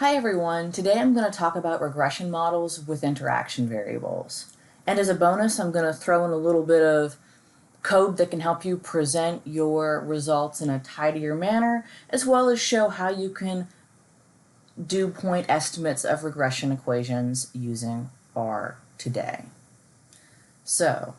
Hi everyone, today I'm going to talk about regression models with interaction variables. And as a bonus, I'm going to throw in a little bit of code that can help you present your results in a tidier manner, as well as show how you can do point estimates of regression equations using R today. So,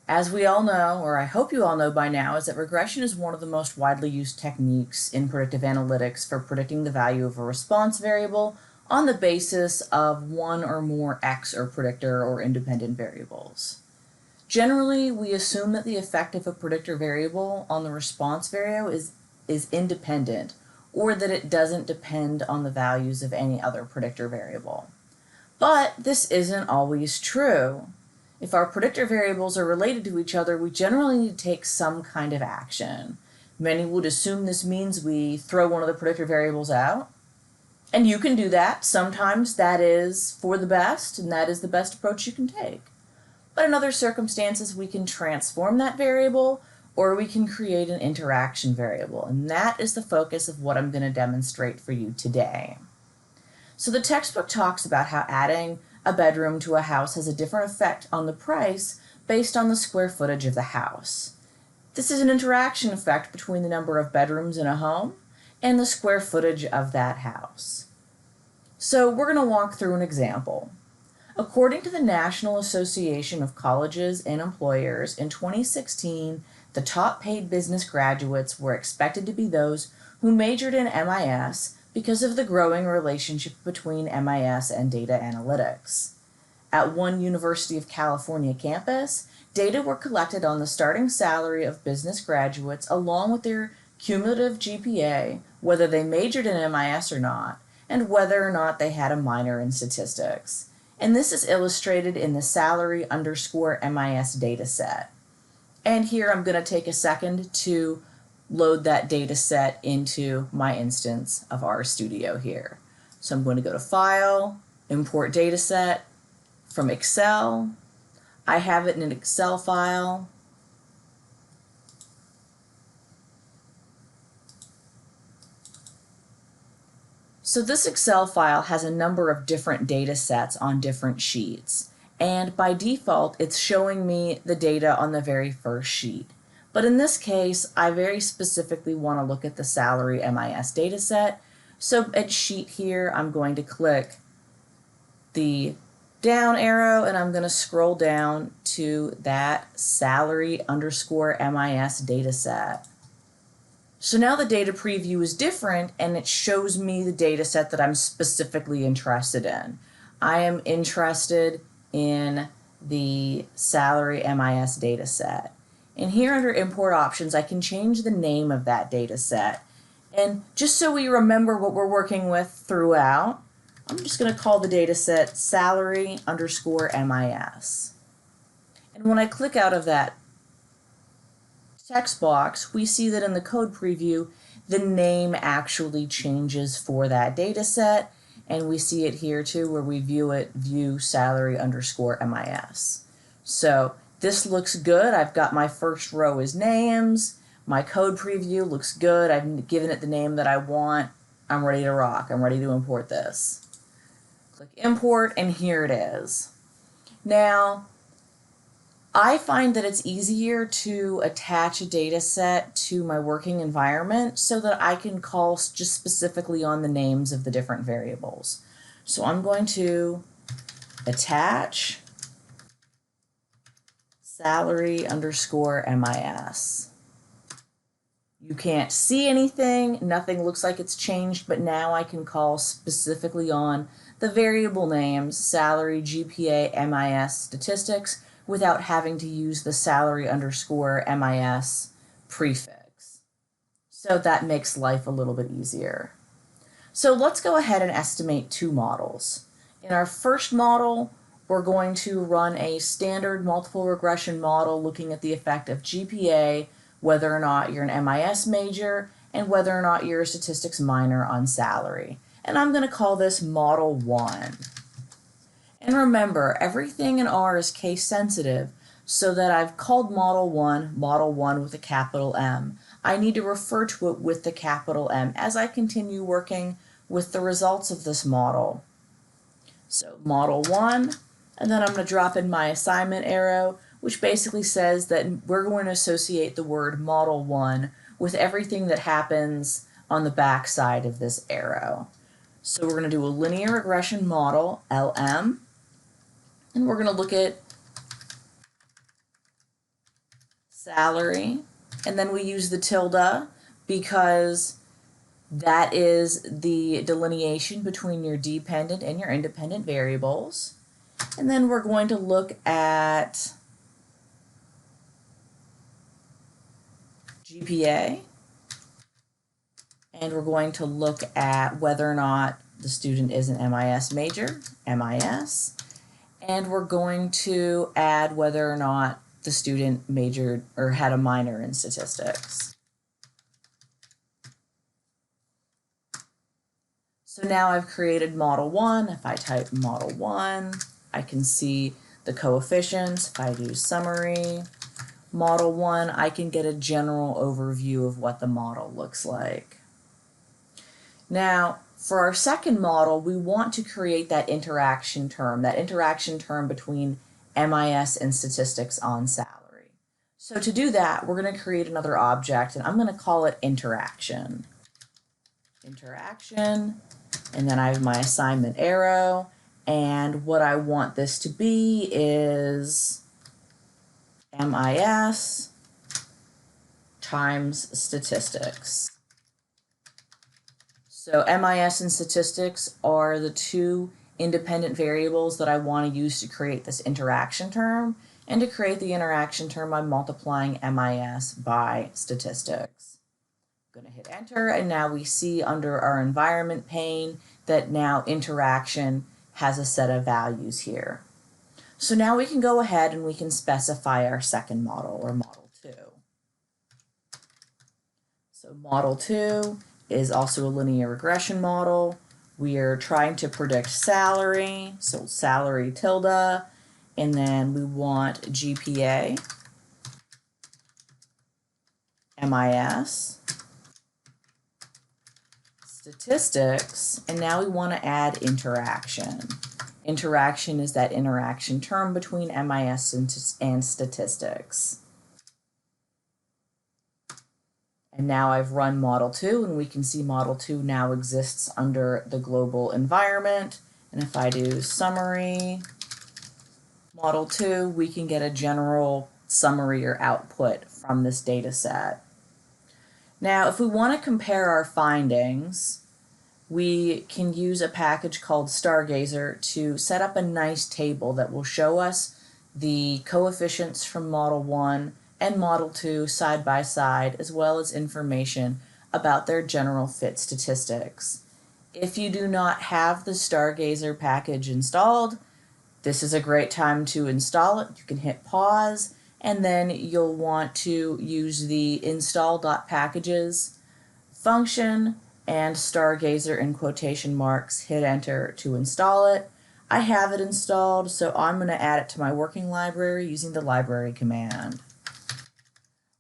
as we all know, or I hope you all know by now, is that regression is one of the most widely used techniques in predictive analytics for predicting the value of a response variable on the basis of one or more X or predictor or independent variables. Generally, we assume that the effect of a predictor variable on the response variable is independent, or that it doesn't depend on the values of any other predictor variable. But this isn't always true. If our predictor variables are related to each other, we generally need to take some kind of action. Many would assume this means we throw one of the predictor variables out. And you can do that. Sometimes that is for the best, and that is the best approach you can take. But in other circumstances, we can transform that variable, or we can create an interaction variable. And that is the focus of what I'm going to demonstrate for you today. So the textbook talks about how adding a bedroom to a house has a different effect on the price based on the square footage of the house. This is an interaction effect between the number of bedrooms in a home and the square footage of that house. So we're going to walk through an example. According to the National Association of Colleges and Employers, in 2016, the top paid business graduates were expected to be those who majored in MIS because of the growing relationship between MIS and data analytics. At one University of California campus, data were collected on the starting salary of business graduates along with their cumulative GPA, whether they majored in MIS or not, and whether or not they had a minor in statistics. And this is illustrated in the salary underscore MIS dataset. And here I'm going to take a second to load that data set into my instance of RStudio here. So I'm going to go to File, Import Dataset from Excel. I have it in an Excel file. So this Excel file has a number of different data sets on different sheets. And by default, it's showing me the data on the very first sheet. But in this case, I very specifically want to look at the salary MIS dataset. So at sheet here, I'm going to click the down arrow and I'm going to scroll down to that salary underscore MIS dataset. So now the data preview is different and it shows me the dataset that I'm specifically interested in. I am interested in the salary MIS dataset. And here under import options, I can change the name of that data set. And just so we remember what we're working with throughout, I'm just going to call the data set salary underscore MIS. And when I click out of that text box, we see that in the code preview, the name actually changes for that data set. And we see it here too, where we view salary underscore MIS. So this looks good. I've got my first row as names. My code preview looks good. I've given it the name that I want. I'm ready to rock. I'm ready to import this. Click import and here it is. Now, I find that it's easier to attach a data set to my working environment so that I can call just specifically on the names of the different variables. So I'm going to attach salary underscore MIS. You can't see anything, nothing looks like it's changed, but now I can call specifically on the variable names salary, GPA, MIS, statistics without having to use the salary underscore MIS prefix. So that makes life a little bit easier. So let's go ahead and estimate two models. In our first model, we're going to run a standard multiple regression model looking at the effect of GPA, whether or not you're an MIS major, and whether or not you're a statistics minor on salary. And I'm going to call this Model 1. And remember, everything in R is case sensitive, so that I've called Model 1 with a capital M. I need to refer to it with the capital M as I continue working with the results of this model. So model 1, and then I'm going to drop in my assignment arrow, which basically says that we're going to associate the word model 1 with everything that happens on the back side of this arrow. So we're going to do a linear regression model, LM, and we're going to look at salary, and then we use the tilde because that is the delineation between your dependent and your independent variables. And then we're going to look at GPA, and we're going to look at whether or not the student is an MIS major, MIS, and we're going to add whether or not the student majored or had a minor in statistics. So now I've created model 1. If I type model 1, I can see the coefficients. If I do summary, model 1, I can get a general overview of what the model looks like. Now, for our second model, we want to create that interaction term between MIS and statistics on salary. So to do that, we're going to create another object, and I'm going to call it interaction. Interaction, and then I have my assignment arrow, and what I want this to be is MIS times statistics. So MIS and statistics are the two independent variables that I want to use to create this interaction term. And to create the interaction term, I'm multiplying MIS by statistics. I'm going to hit enter, and now we see under our environment pane that now interaction has a set of values here. So now we can go ahead and we can specify our second model, or model 2. So model 2 is also a linear regression model. We are trying to predict salary, so salary tilde, and then we want GPA, MIS, statistics, and now we want to add interaction. Interaction is that interaction term between MIS and statistics. And now I've run model 2, and we can see model 2 now exists under the global environment. And if I do summary, model 2, we can get a general summary or output from this data set. Now, if we want to compare our findings, we can use a package called Stargazer to set up a nice table that will show us the coefficients from model 1 and model 2 side by side, as well as information about their general fit statistics. If you do not have the Stargazer package installed, this is a great time to install it. You can hit pause, and then you'll want to use the install.packages function and Stargazer in quotation marks, hit enter to install it. I have it installed, so I'm going to add it to my working library using the library command.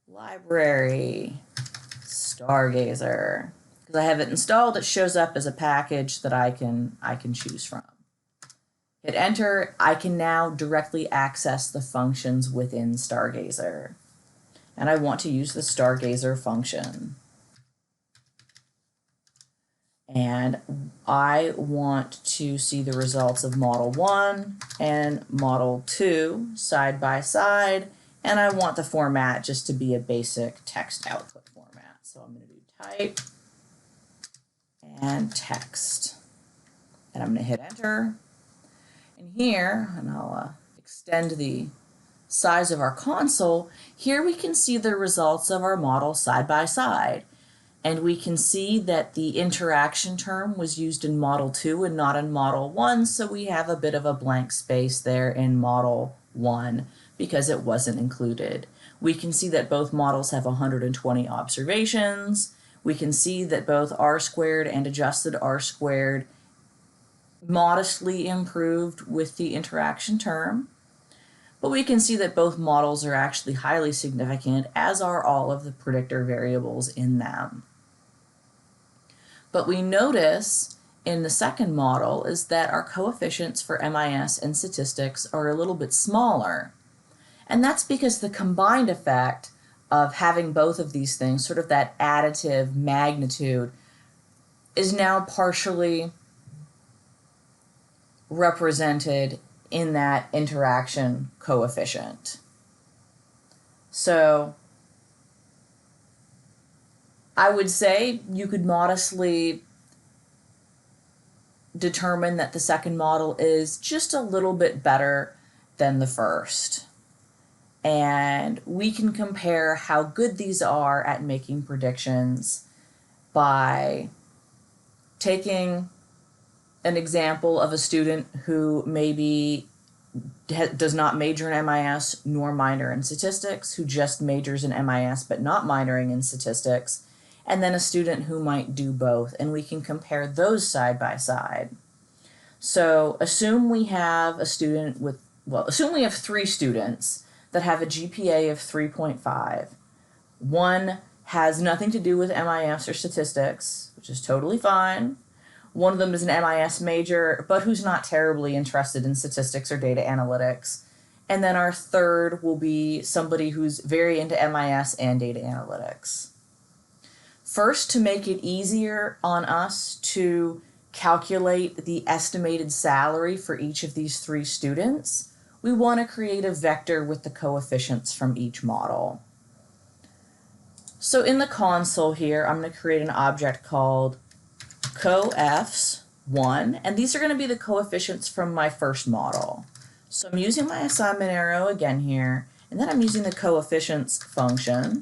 Library Stargazer. Because I have it installed, it shows up as a package that I can choose from. Hit enter. I can now directly access the functions within Stargazer. And I want to use the Stargazer function. And I want to see the results of model 1 and model 2 side by side. And I want the format just to be a basic text output format. So I'm going to do type and text. And I'm going to hit enter. And here, and I'll extend the size of our console, here we can see the results of our model side by side. And we can see that the interaction term was used in model 2 and not in model 1, so we have a bit of a blank space there in model 1 because it wasn't included. We can see that both models have 120 observations. We can see that both R-squared and adjusted R-squared modestly improved with the interaction term. But we can see that both models are actually highly significant, as are all of the predictor variables in them. But we notice in the second model is that our coefficients for MIS and statistics are a little bit smaller. And that's because the combined effect of having both of these things, sort of that additive magnitude, is now partially represented in that interaction coefficient. So I would say you could modestly determine that the second model is just a little bit better than the first. And we can compare how good these are at making predictions by taking an example of a student who maybe does not major in MIS nor minor in statistics, who just majors in MIS but not minoring in statistics, and then a student who might do both, and we can compare those side by side. So assume we have a student with, assume we have 3 students that have a GPA of 3.5. One has nothing to do with MIS or statistics, which is totally fine. One of them is an MIS major, but who's not terribly interested in statistics or data analytics. And then our third will be somebody who's very into MIS and data analytics. First, to make it easier on us to calculate the estimated salary for each of these 3 students, we want to create a vector with the coefficients from each model. So in the console here, I'm going to create an object called coefs1, and these are going to be the coefficients from my first model. So I'm using my assignment arrow again here, and then I'm using the coefficients function.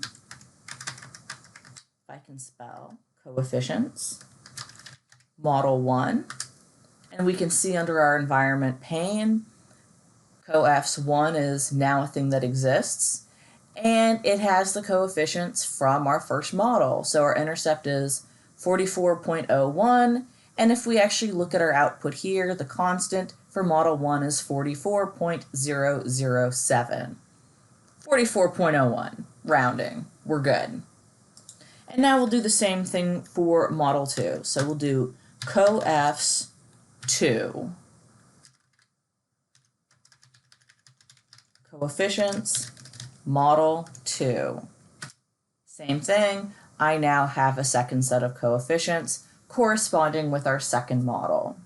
If I can spell coefficients, model 1, and we can see under our environment pane, coefs1 is now a thing that exists, and it has the coefficients from our first model. So our intercept is 44.01, and if we actually look at our output here, the constant for model 1 is 44.007. 44.01, rounding, we're good. And now we'll do the same thing for model 2. So we'll do coefs2. Coefficients, model 2. Same thing, I now have a second set of coefficients corresponding with our second model.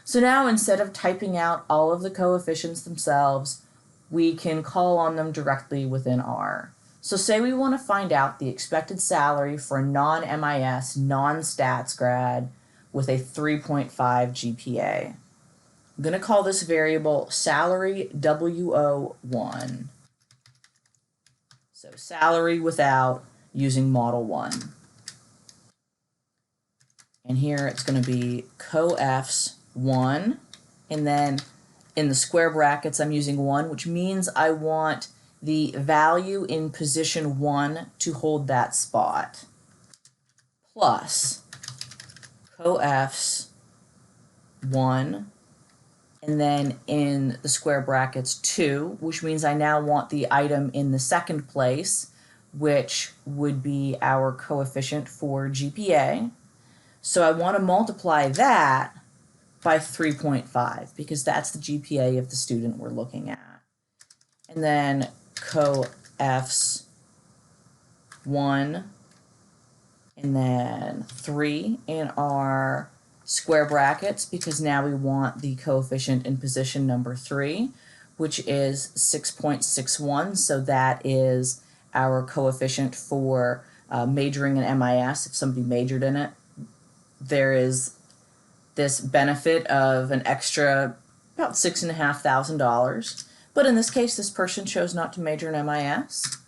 So now instead of typing out all of the coefficients themselves, we can call on them directly within R. So say we want to find out the expected salary for a non-MIS, non-stats grad with a 3.5 GPA. I'm going to call this variable salary WO1. So salary without using model 1. And here it's going to be coefs1, and then in the square brackets I'm using 1, which means I want the value in position 1 to hold that spot, plus coefs1, and then in the square brackets 2, which means I now want the item in the second place, which would be our coefficient for GPA. So I want to multiply that by 3.5 because that's the GPA of the student we're looking at. And then coefs1 and then 3 in our square brackets because now we want the coefficient in position number 3, which is 6.61. So that is our coefficient for majoring in MIS. If somebody majored in it, there is this benefit of an extra about $6,500. But in this case, this person chose not to major in MIS.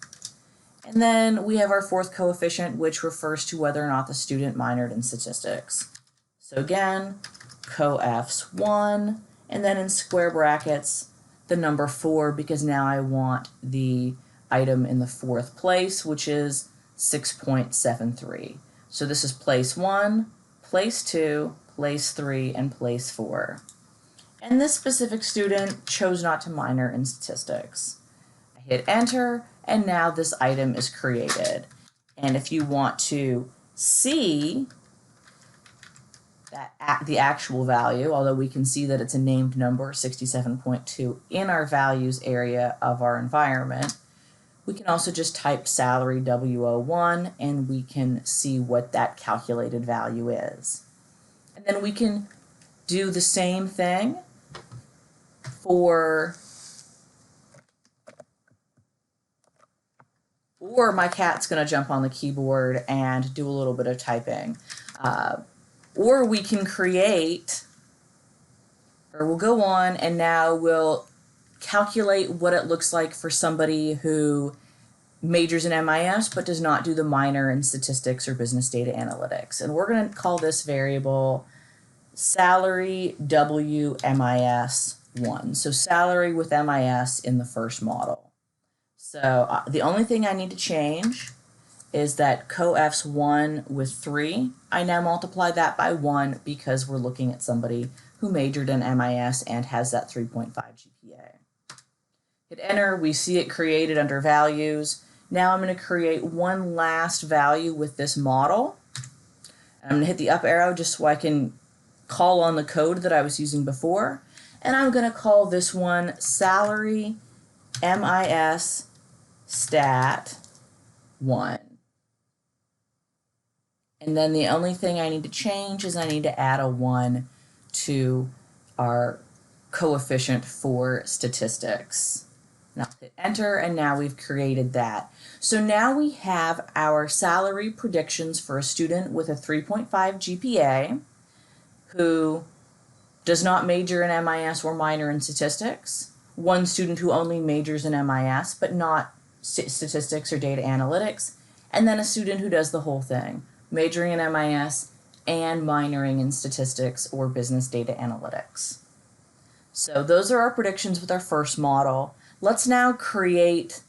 And then we have our fourth coefficient, which refers to whether or not the student minored in statistics. So again, coefs1, and then in square brackets, the number 4, because now I want the item in the fourth place, which is 6.73. So this is place 1, place 2, place 3, and place 4. And this specific student chose not to minor in statistics. I hit enter, and now this item is created. And if you want to see the actual value, although we can see that it's a named number, 67.2, in our values area of our environment. We can also just type salary W01 and we can see what that calculated value is. And then we can do the same thing for, or my cat's going to jump on the keyboard and do a little bit of typing. Or we can create, or we'll go on and now we'll calculate what it looks like for somebody who majors in MIS but does not do the minor in statistics or business data analytics. And we're going to call this variable salary WMIS1. So salary with MIS in the first model. So the only thing I need to change is that coef's 1 with 3. I now multiply that by 1 because we're looking at somebody who majored in MIS and has that 3.5 GPA. Hit enter, we see it created under values. Now I'm going to create one last value with this model. I'm going to hit the up arrow just so I can call on the code that I was using before. And I'm going to call this one salary MIS stat 1. And then the only thing I need to change is I need to add a 1 to our coefficient for statistics. Now hit enter, and now we've created that. So now we have our salary predictions for a student with a 3.5 GPA who does not major in MIS or minor in statistics, one student who only majors in MIS but not statistics or data analytics, and then a student who does the whole thing, majoring in MIS and minoring in statistics or business data analytics. So those are our predictions with our first model. Let's now create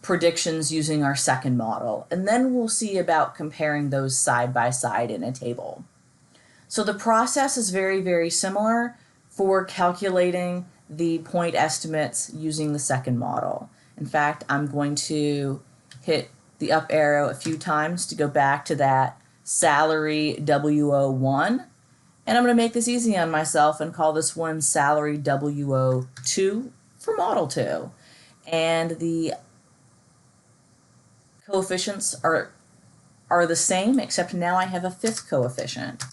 predictions using our second model, and then we'll see about comparing those side by side in a table. So the process is very, very similar for calculating the point estimates using the second model. In fact, I'm going to hit the up arrow a few times to go back to that salary W01. And I'm going to make this easy on myself and call this one salary W02 for model 2. And the coefficients are the same, except now I have a 5th coefficient.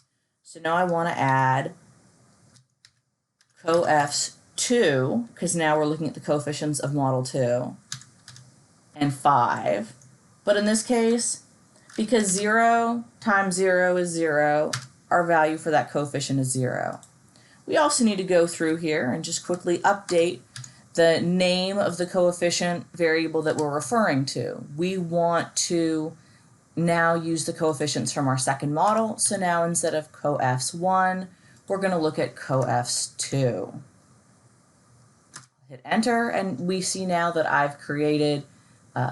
So now I want to add coefs 2, because now we're looking at the coefficients of model 2, and 5. But in this case, because 0 times 0 is 0, our value for that coefficient is 0. We also need to go through here and just quickly update the name of the coefficient variable that we're referring to. We want to now use the coefficients from our second model, so now instead of coefs 1, we're going to look at coefs 2. Hit enter, and we see now that I've created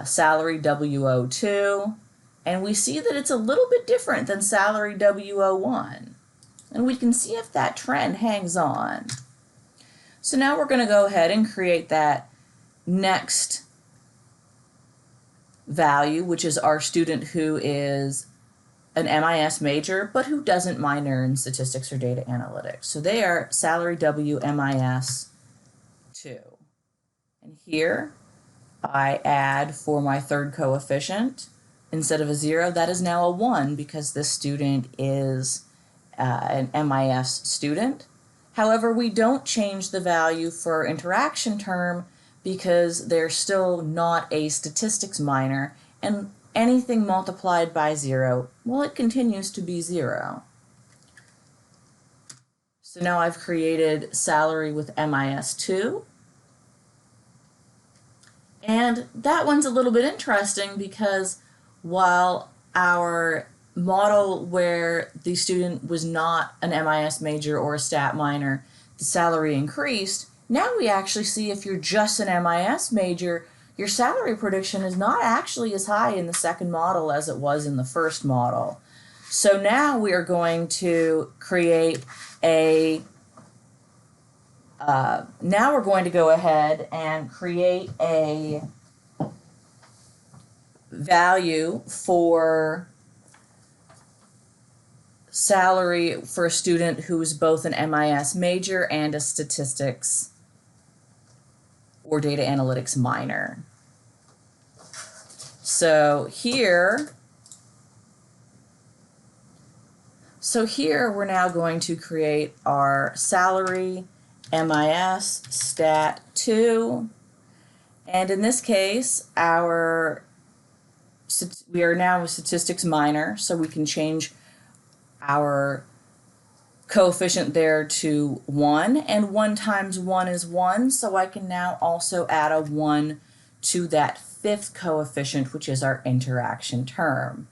salary W02, and we see that it's a little bit different than salary W01. And we can see if that trend hangs on. So now we're going to go ahead and create that next value, which is our student who is an MIS major, but who doesn't minor in statistics or data analytics. So they are salary WMIS 2. And here I add for my third coefficient, instead of a 0, that is now a 1 because this student is an MIS student. However, we don't change the value for interaction term because they're still not a statistics minor, and anything multiplied by 0, well, it continues to be 0. So now I've created salary with MIS 2. And that one's a little bit interesting because while our model where the student was not an MIS major or a stat minor, the salary increased, now we actually see if you're just an MIS major, your salary prediction is not actually as high in the second model as it was in the first model. So now we are going to create a now we're going to go ahead and create a value for salary for a student who is both an MIS major and a statistics or data analytics minor. So here we're now going to create our salary MIS stat 2, and in this case we are now a statistics minor, so we can change our coefficient there to 1, and 1 times 1 is 1, so I can now also add a 1 to that 5th coefficient, which is our interaction term.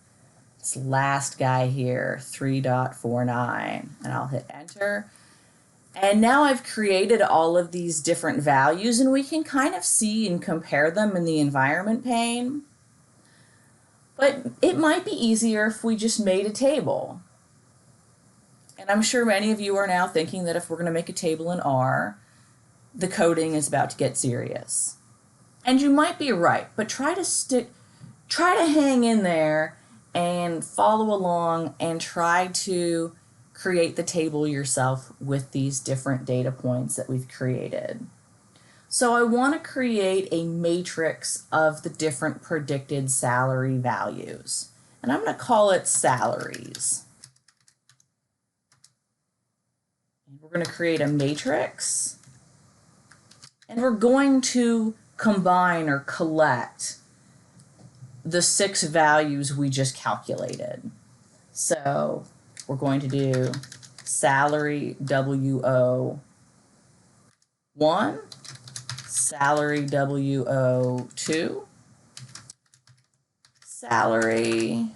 This last guy here, 3.49, and I'll hit enter. And now I've created all of these different values, and we can kind of see and compare them in the environment pane. But it might be easier if we just made a table. And I'm sure many of you are now thinking that if we're going to make a table in R, the coding is about to get serious. And you might be right, but try to hang in there and follow along and try to create the table yourself with these different data points that we've created. So I want to create a matrix of the different predicted salary values, and I'm going to call it salaries. And we're going to create a matrix, and we're going to combine or collect the 6 values we just calculated. So we're going to do salary WO1, salary WO2, salary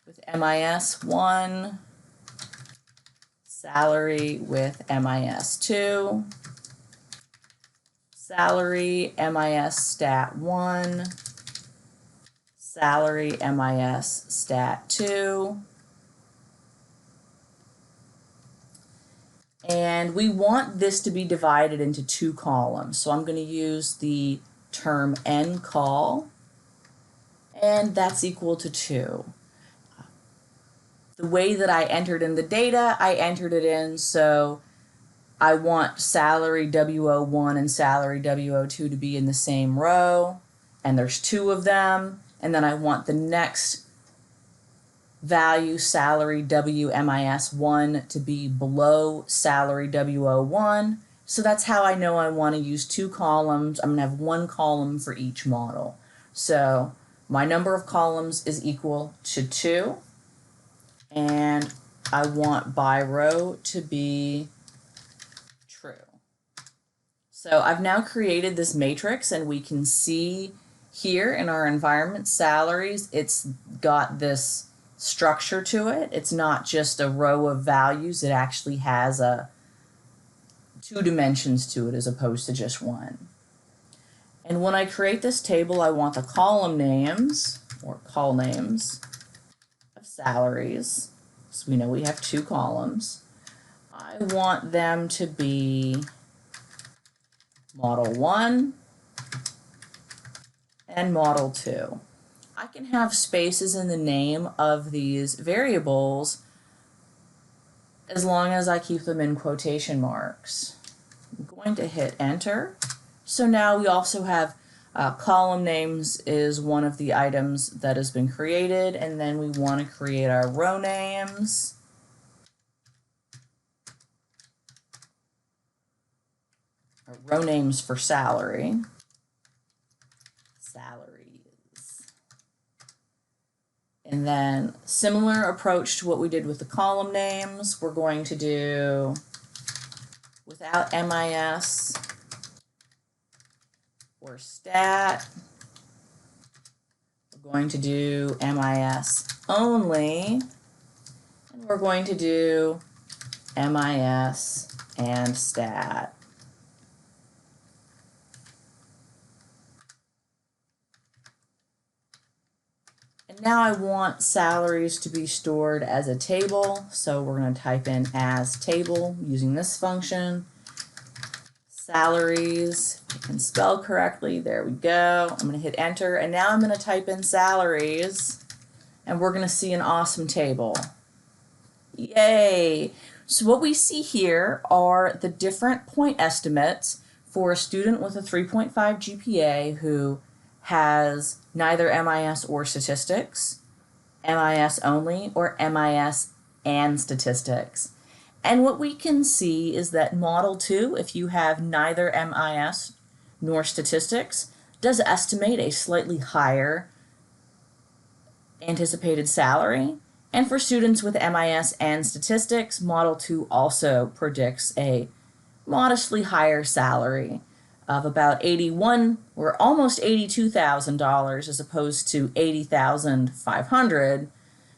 with MIS1, salary with MIS2, salary MIS stat 1, salary MIS stat 2, and we want this to be divided into 2 columns. So I'm going to use the term ncol, and that's equal to 2. The way that I entered in the data, I entered it in so I want salary WO1 and salary WO2 to be in the same row, and there's 2 of them, and then I want the next value, salary WMIS1, to be below salary WO1. So that's how I know I want to use 2 columns. I'm going to have 1 column for each model. So my number of columns is equal to 2, and I want by row to be true. So I've now created this matrix, and we can see here in our environment salaries, it's got this structure to it. It's not just a row of values. It actually has 2 dimensions to it as opposed to just 1. And when I create this table, I want the column names or call names of salaries. So we know we have 2 columns. I want them to be model 1 and model 2. I can have spaces in the name of these variables as long as I keep them in quotation marks. I'm going to hit enter. So now we also have column names is one of the items that has been created, and then we want to create our row names. Our row names for salary. Salaries. And then similar approach to what we did with the column names, we're going to do without MIS or stat. We're going to do MIS only, and we're going to do MIS and stat. And now I want salaries to be stored as a table, so we're going to type in as table using this function. Salaries, I can spell correctly, there we go. I'm going to hit enter, and now I'm going to type in salaries, and we're going to see an awesome table. Yay! So what we see here are the different point estimates for a student with a 3.5 GPA who has neither MIS or statistics, MIS only, or MIS and statistics. And what we can see is that Model 2, if you have neither MIS nor statistics, does estimate a slightly higher anticipated salary. And for students with MIS and statistics, Model 2 also predicts a modestly higher salary of about 81 or almost $82,000 as opposed to 80,500,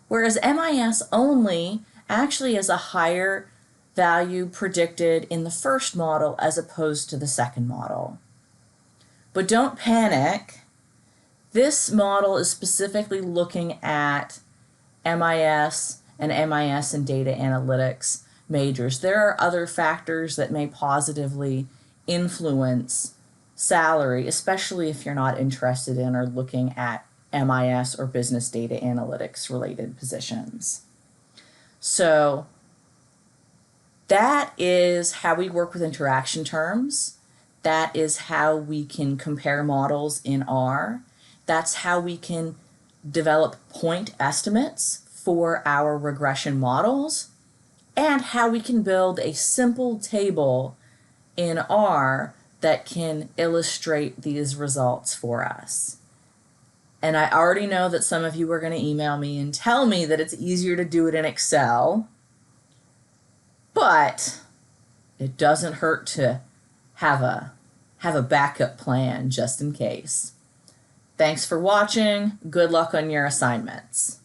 whereas MIS only actually has a higher value predicted in the first model as opposed to the second model. But don't panic. This model is specifically looking at MIS and MIS and data analytics majors. There are other factors that may positively influence salary, especially if you're not interested in or looking at MIS or business data analytics related positions. So that is how we work with interaction terms. That is how we can compare models in R. That's how we can develop point estimates for our regression models, and how we can build a simple table in R that can illustrate these results for us. And I already know that some of you are going to email me and tell me that it's easier to do it in Excel, but it doesn't hurt to have a backup plan just in case. Thanks for watching. Good luck on your assignments.